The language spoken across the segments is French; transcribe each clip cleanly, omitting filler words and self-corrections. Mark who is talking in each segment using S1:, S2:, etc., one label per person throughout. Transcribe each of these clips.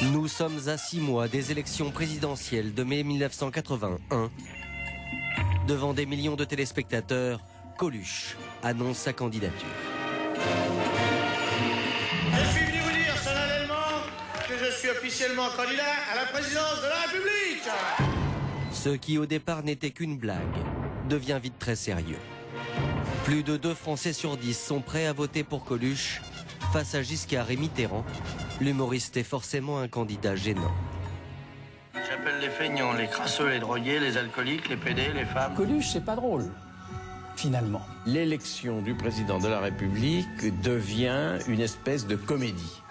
S1: Nous sommes à 6 mois des élections présidentielles de mai 1981. Devant des millions de téléspectateurs, Coluche annonce sa candidature.
S2: Je suis venu vous dire solennellement que je suis officiellement candidat à la présidence de la République.
S1: Ce qui au départ n'était qu'une blague devient vite très sérieux. Plus de 2 Français sur 10 sont prêts à voter pour Coluche. Face à Giscard et Mitterrand, l'humoriste est forcément un candidat gênant.
S3: J'appelle les feignants, les crasseux, les drogués, les alcooliques, les pédés, les femmes.
S4: Coluche, c'est pas drôle, finalement.
S5: L'élection du président de la République devient une espèce de comédie.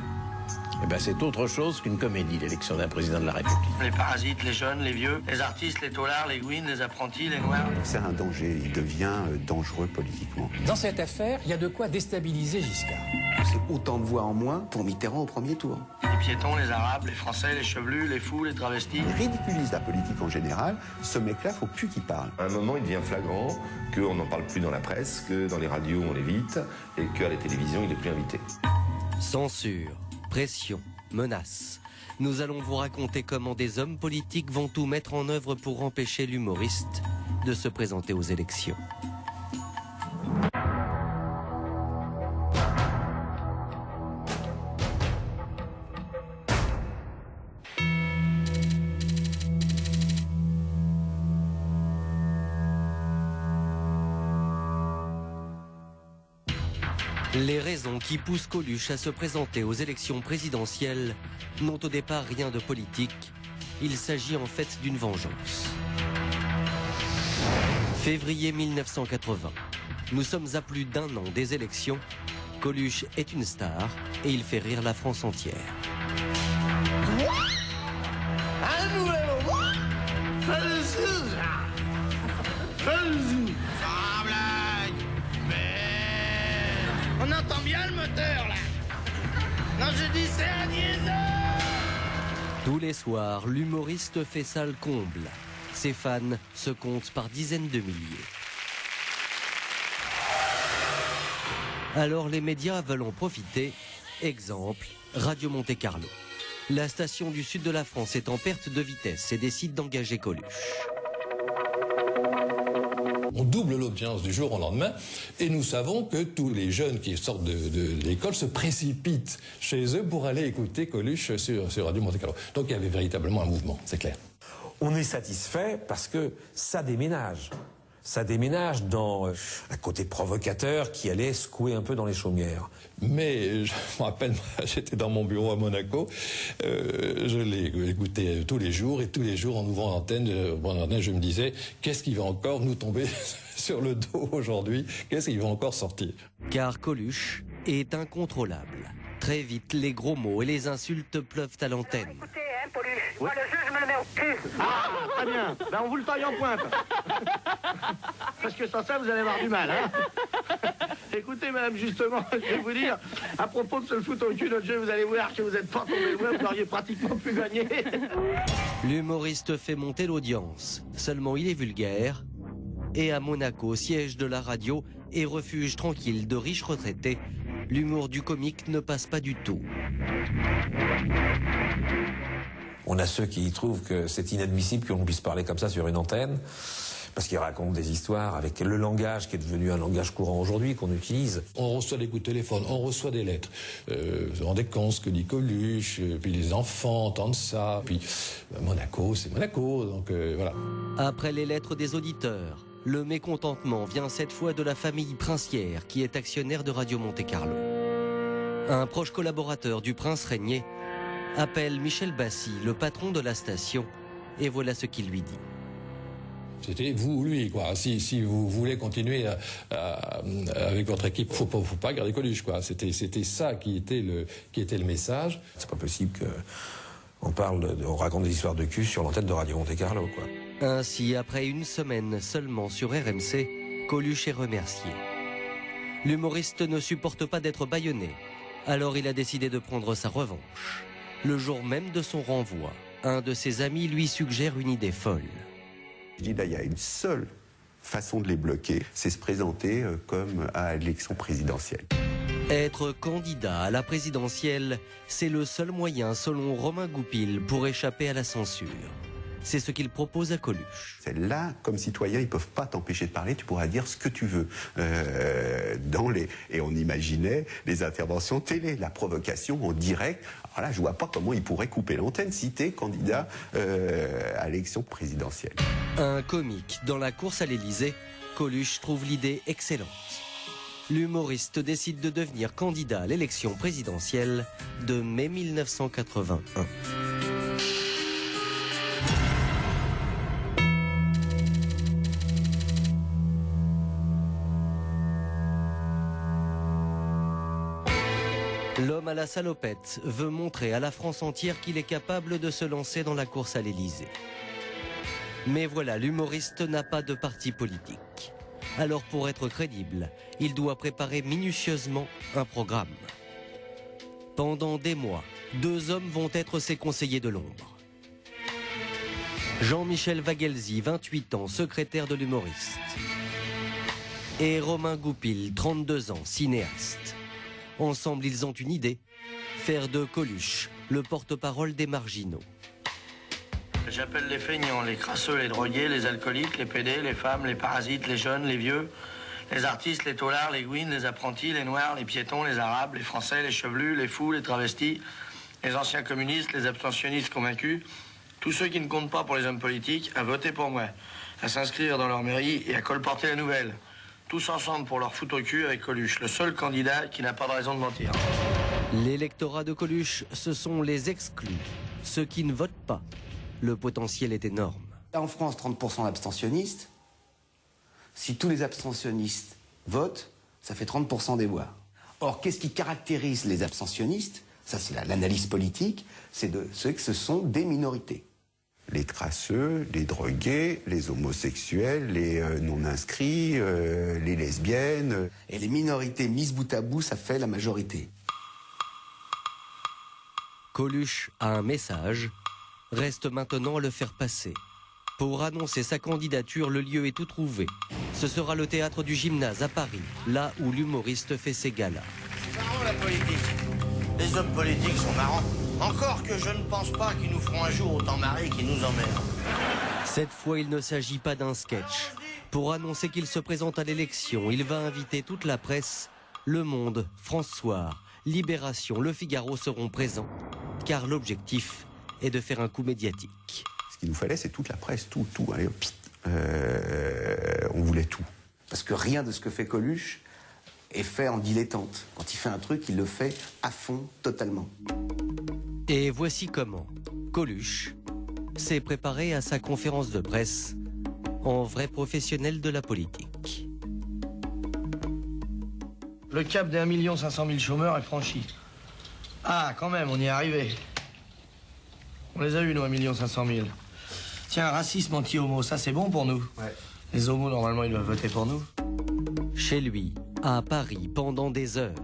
S5: Eh ben, c'est autre chose qu'une comédie, l'élection d'un président de la République.
S3: Les parasites, les jeunes, les vieux, les artistes, les taulards, les gouines, les apprentis, les noirs.
S6: C'est un danger, il devient dangereux politiquement.
S4: Dans cette affaire, il y a de quoi déstabiliser Giscard.
S6: C'est autant de voix en moins pour Mitterrand au premier tour.
S3: Les piétons, les arabes, les français, les chevelus, les fous, les travestis.
S6: Il ridiculise la politique en général. Ce mec-là, faut plus qu'il parle.
S7: À un moment, il devient flagrant qu'on n'en parle plus dans la presse, que dans les radios, on l'évite, et qu'à la télévision, il n'est plus invité.
S1: Censure, pression, menaces. Nous allons vous raconter comment des hommes politiques vont tout mettre en œuvre pour empêcher l'humoriste de se présenter aux élections. Les raisons qui poussent Coluche à se présenter aux élections présidentielles n'ont au départ rien de politique. Il s'agit en fait d'une vengeance. Février 1980. Nous sommes à plus d'1 an des élections. Coluche est une star et il fait rire la France entière.
S2: On entend bien le moteur, là. Non, je dis c'est un diesel.
S1: Tous les soirs, l'humoriste fait salle comble. Ses fans se comptent par dizaines de milliers. Alors les médias veulent en profiter. Exemple, Radio Monte Carlo. La station du sud de la France est en perte de vitesse et décide d'engager Coluche.
S8: On double l'audience du jour au lendemain et nous savons que tous les jeunes qui sortent de l'école se précipitent chez eux pour aller écouter Coluche sur Radio Monte Carlo. Donc il y avait véritablement un mouvement, c'est clair.
S9: On est satisfait parce que ça déménage. Ça déménage dans un côté provocateur qui allait secouer un peu dans les chaumières.
S8: Mais je me rappelle, j'étais dans mon bureau à Monaco, je l'ai écouté tous les jours, et tous les jours en ouvrant l'antenne, je me disais, qu'est-ce qui va encore nous tomber sur le dos aujourd'hui? Qu'est-ce qui va encore sortir?
S1: Car Coluche est incontrôlable. Très vite, les gros mots et les insultes pleuvent à l'antenne.
S10: Écoutez, hein, Coluche, moi le jeu, je me le mets au cul.
S2: Ah, très bien. Ben, on vous le taille en pointe. Parce que sans ça, vous allez avoir du mal, hein. Écoutez, madame, justement, je vais vous dire, à propos de se le foutre au cul, notre jeu, vous allez voir que vous n'êtes pas tombé loin, vous auriez pratiquement pu gagner.
S1: L'humoriste fait monter l'audience. Seulement, il est vulgaire. Et à Monaco, siège de la radio et refuge tranquille de riches retraités, l'humour du comique ne passe pas du tout.
S9: On a ceux qui trouvent que c'est inadmissible que l'on puisse parler comme ça sur une antenne, parce qu'ils racontent des histoires avec le langage qui est devenu un langage courant aujourd'hui, qu'on utilise.
S8: On reçoit des coups de téléphone, on reçoit des lettres. Vous vous rendez compte ce que dit Coluche, puis les enfants entendent ça, puis Monaco, c'est Monaco, donc voilà.
S1: Après les lettres des auditeurs, le mécontentement vient cette fois de la famille princière qui est actionnaire de Radio Monte Carlo. Un proche collaborateur du prince régné appelle Michel Bassi, le patron de la station, et voilà ce qu'il lui dit.
S8: C'était vous ou lui, quoi. Si vous voulez continuer avec votre équipe, faut pas garder Coluche, quoi. C'était ça qui était le message.
S9: C'est pas possible que on raconte des histoires de cul sur l'antenne de Radio Monte Carlo, quoi.
S1: Ainsi, après 1 semaine seulement sur RMC, Coluche est remercié. L'humoriste ne supporte pas d'être bâillonné, alors il a décidé de prendre sa revanche. Le jour même de son renvoi, un de ses amis lui suggère une idée folle.
S6: Je dis là, il y a une seule façon de les bloquer, c'est se présenter comme à l'élection présidentielle.
S1: Être candidat à la présidentielle, c'est le seul moyen, selon Romain Goupil, pour échapper à la censure. C'est ce qu'il propose à Coluche.
S6: Là, comme citoyen, ils ne peuvent pas t'empêcher de parler, tu pourras dire ce que tu veux. Et on imaginait les interventions télé, la provocation en direct. Alors là, je ne vois pas comment ils pourraient couper l'antenne si tu es candidat à l'élection présidentielle.
S1: Un comique dans la course à l'Élysée, Coluche trouve l'idée excellente. L'humoriste décide de devenir candidat à l'élection présidentielle de mai 1981. L'homme à la salopette veut montrer à la France entière qu'il est capable de se lancer dans la course à l'Élysée. Mais voilà, l'humoriste n'a pas de parti politique. Alors pour être crédible, il doit préparer minutieusement un programme. Pendant des mois, 2 hommes vont être ses conseillers de l'ombre. Jean-Michel Vaguelzy, 28 ans, secrétaire de l'humoriste. Et Romain Goupil, 32 ans, cinéaste. Ensemble, ils ont une idée, faire de Coluche le porte-parole des marginaux.
S3: J'appelle les feignants, les crasseux, les drogués, les alcooliques, les pédés, les femmes, les parasites, les jeunes, les vieux, les artistes, les taulards, les gouines, les apprentis, les noirs, les piétons, les arabes, les français, les chevelus, les fous, les travestis, les anciens communistes, les abstentionnistes convaincus, tous ceux qui ne comptent pas pour les hommes politiques, à voter pour moi, à s'inscrire dans leur mairie et à colporter la nouvelle. Tous ensemble pour leur foutre au cul avec Coluche, le seul candidat qui n'a pas de raison de mentir.
S1: L'électorat de Coluche, ce sont les exclus, ceux qui ne votent pas. Le potentiel est énorme.
S11: En France, 30% d'abstentionnistes. Si tous les abstentionnistes votent, ça fait 30% des voix. Or, qu'est-ce qui caractérise les abstentionnistes? Ça, c'est l'analyse politique, c'est que ce sont des minorités.
S6: Les crasseux, les drogués, les homosexuels, les non-inscrits, les lesbiennes.
S11: Et les minorités mises bout à bout, ça fait la majorité.
S1: Coluche a un message, reste maintenant à le faire passer. Pour annoncer sa candidature, le lieu est tout trouvé. Ce sera le théâtre du Gymnase à Paris, là où l'humoriste fait ses galas.
S3: C'est marrant la politique. Les hommes politiques sont marrants. Encore que je ne pense pas qu'ils nous feront un jour autant marrer qu'ils nous emmerdent.
S1: Cette fois, il ne s'agit pas d'un sketch. Pour annoncer qu'il se présente à l'élection, il va inviter toute la presse. Le Monde, France Soir, Libération, Le Figaro seront présents. Car l'objectif est de faire un coup médiatique.
S6: Ce qu'il nous fallait, c'est toute la presse, tout. Allez, on voulait tout.
S11: Parce que rien de ce que fait Coluche est fait en dilettante. Quand il fait un truc, il le fait à fond, totalement.
S1: Et voici comment Coluche s'est préparé à sa conférence de presse en vrai professionnel de la politique.
S3: Le cap des 1 500 000 chômeurs est franchi. Ah, quand même, on y est arrivé. On les a eus, nous, 1 500 000. Tiens, racisme anti-homo, ça c'est bon pour nous. Ouais. Les homos, normalement, ils doivent voter pour nous.
S1: Chez lui, à Paris, pendant des heures,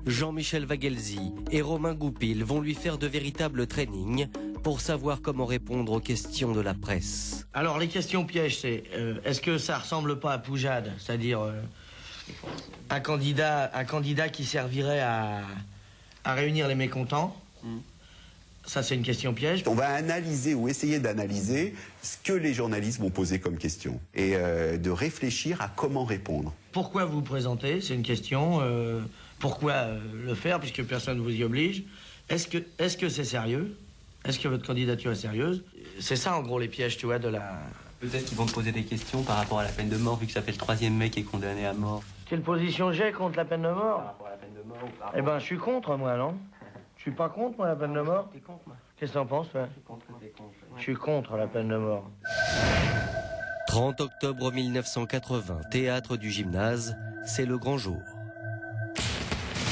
S1: Jean-Michel Vaguelzy et Romain Goupil vont lui faire de véritables trainings pour savoir comment répondre aux questions de la presse.
S3: Alors, les questions pièges, c'est est-ce que ça ressemble pas à Poujade? C'est-à-dire un candidat qui servirait à réunir les mécontents? Ça, c'est une question piège.
S6: On va analyser ou essayer d'analyser ce que les journalistes vont poser comme question et de réfléchir à comment répondre.
S3: Pourquoi vous présentez? C'est une question. Pourquoi le faire, puisque personne ne vous y oblige? Est-ce que c'est sérieux? Est-ce que votre candidature est sérieuse? C'est ça, en gros, les pièges, tu vois, de la...
S12: Peut-être qu'ils vont te poser des questions par rapport à la peine de mort, vu que ça fait le 3e mec qui est condamné à mort.
S3: Quelle position j'ai contre la peine de mort?
S12: Par rapport à la peine de mort ou par rapport...
S3: Eh ben, je suis contre, moi, non? Je suis pas contre, moi, la peine de mort?
S12: T'es contre, moi.
S3: Qu'est-ce que t'en penses, toi? Je suis contre la peine de mort.
S1: 30 octobre 1980, théâtre du Gymnase, c'est le grand jour.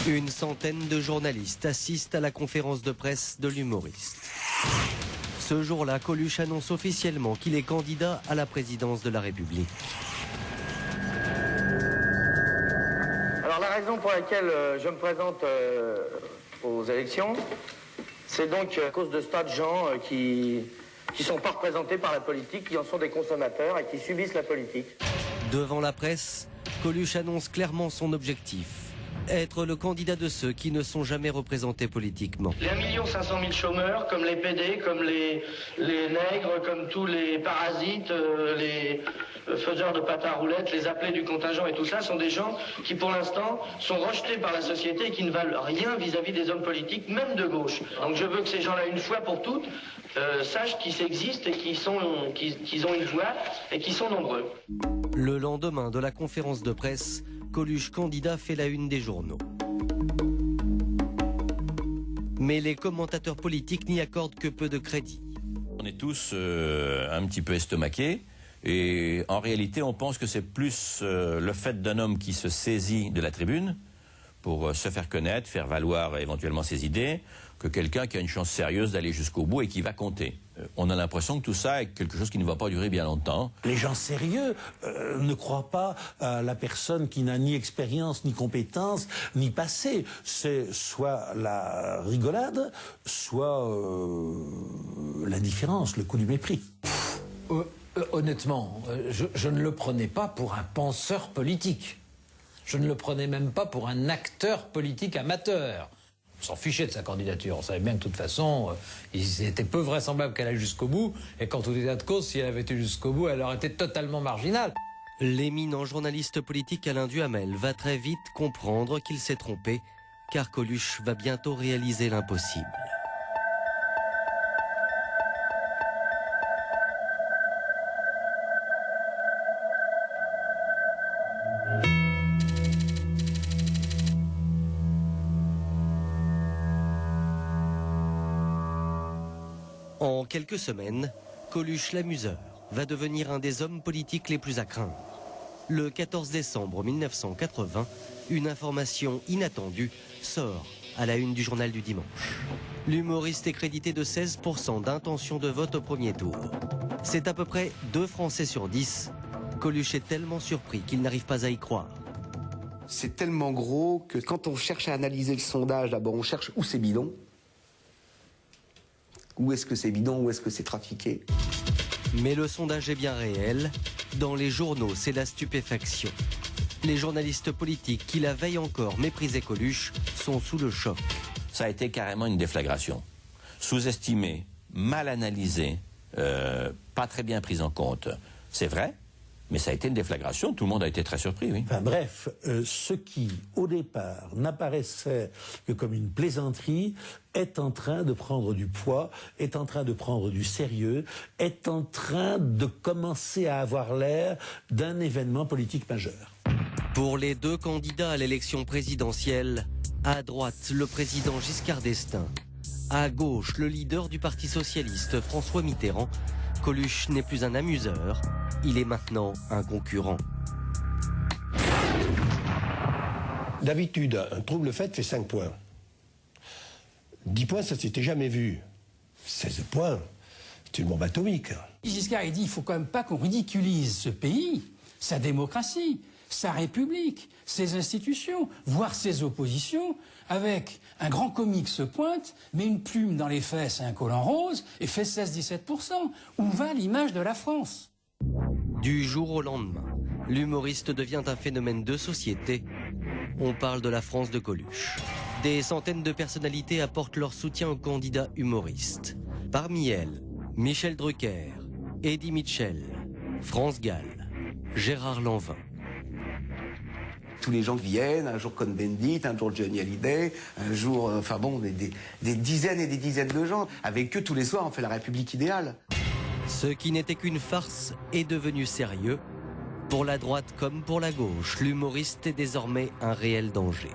S1: Une centaine de journalistes assistent à la conférence de presse de l'humoriste. Ce jour-là, Coluche annonce officiellement qu'il est candidat à la présidence de la République.
S3: Alors, la raison pour laquelle je me présente aux élections, c'est donc à cause de ce tas de gens qui sont pas représentés par la politique, qui en sont des consommateurs et qui subissent la politique.
S1: Devant la presse, Coluche annonce clairement son objectif, Être le candidat de ceux qui ne sont jamais représentés politiquement.
S3: Les 1 500 000 chômeurs, comme les PD, comme les nègres, comme tous les parasites, les faiseurs de pâte à roulettes, les appelés du contingent et tout ça, sont des gens qui, pour l'instant, sont rejetés par la société et qui ne valent rien vis-à-vis des hommes politiques, même de gauche. Donc je veux que ces gens-là, une fois pour toutes, sachent qu'ils existent et qu'ils ont une voix et qu'ils sont nombreux.
S1: Le lendemain de la conférence de presse, Coluche candidat fait la une des journaux. Mais les commentateurs politiques n'y accordent que peu de crédit.
S13: On est tous un petit peu estomaqués et en réalité on pense que c'est plus le fait d'un homme qui se saisit de la tribune pour se faire connaître, faire valoir éventuellement ses idées, que quelqu'un qui a une chance sérieuse d'aller jusqu'au bout et qui va compter. On a l'impression que tout ça est quelque chose qui ne va pas durer bien longtemps.
S14: Les gens sérieux ne croient pas à la personne qui n'a ni expérience, ni compétence, ni passé. C'est soit la rigolade, soit l'indifférence, le coup du mépris.
S4: Honnêtement, je ne le prenais pas pour un penseur politique. Je ne le prenais même pas pour un acteur politique amateur. On s'en fichait de sa candidature. On savait bien que de toute façon, il était peu vraisemblable qu'elle aille jusqu'au bout. Et qu'en tout état de cause, si elle avait été jusqu'au bout, elle aurait été totalement marginale.
S1: L'éminent journaliste politique Alain Duhamel va très vite comprendre qu'il s'est trompé, car Coluche va bientôt réaliser l'impossible. En quelques semaines, Coluche l'amuseur va devenir un des hommes politiques les plus à craindre. Le 14 décembre 1980, une information inattendue sort à la une du journal du dimanche. L'humoriste est crédité de 16% d'intention de vote au premier tour. C'est à peu près 2 Français sur 10. Coluche est tellement surpris qu'il n'arrive pas à y croire.
S11: C'est tellement gros que quand on cherche à analyser le sondage, d'abord on cherche où c'est bidon. Où est-ce que c'est bidon, où est-ce que c'est trafiqué?
S1: Mais le sondage est bien réel. Dans les journaux, c'est la stupéfaction. Les journalistes politiques qui la veille encore méprisaient Coluche sont sous le choc.
S13: Ça a été carrément une déflagration. Sous-estimé, mal analysé, pas très bien pris en compte. C'est vrai, mais ça a été une déflagration. Tout le monde a été très surpris, oui.
S14: Enfin bref, ce qui, au départ, n'apparaissait que comme une plaisanterie, est en train de prendre du poids, est en train de prendre du sérieux, est en train de commencer à avoir l'air d'un événement politique majeur.
S1: Pour les 2 candidats à l'élection présidentielle, à droite, le président Giscard d'Estaing, à gauche, le leader du Parti socialiste, François Mitterrand, Coluche n'est plus un amuseur, il est maintenant un concurrent.
S15: D'habitude, un trouble fait fait 5 points. 10 points, ça s'était jamais vu. 16 points, c'est une bombe atomique.
S4: Giscard, il dit, il faut quand même pas qu'on ridiculise ce pays, sa démocratie, sa République, ses institutions, voire ses oppositions, avec un grand comique se pointe, met une plume dans les fesses et un collant rose, et fait 16-17%. Où va l'image de la France?
S1: Du jour au lendemain, l'humoriste devient un phénomène de société. On parle de la France de Coluche. Des centaines de personnalités apportent leur soutien aux candidats humoristes. Parmi elles, Michel Drucker, Eddie Mitchell, France Gall, Gérard Lanvin.
S11: Tous les gens viennent, un jour Cohn-Bendit, un jour Johnny Hallyday, un jour, enfin bon, des dizaines et des dizaines de gens. Avec eux, tous les soirs, on fait la République idéale.
S1: Ce qui n'était qu'une farce est devenu sérieux. Pour la droite comme pour la gauche, l'humoriste est désormais un réel danger.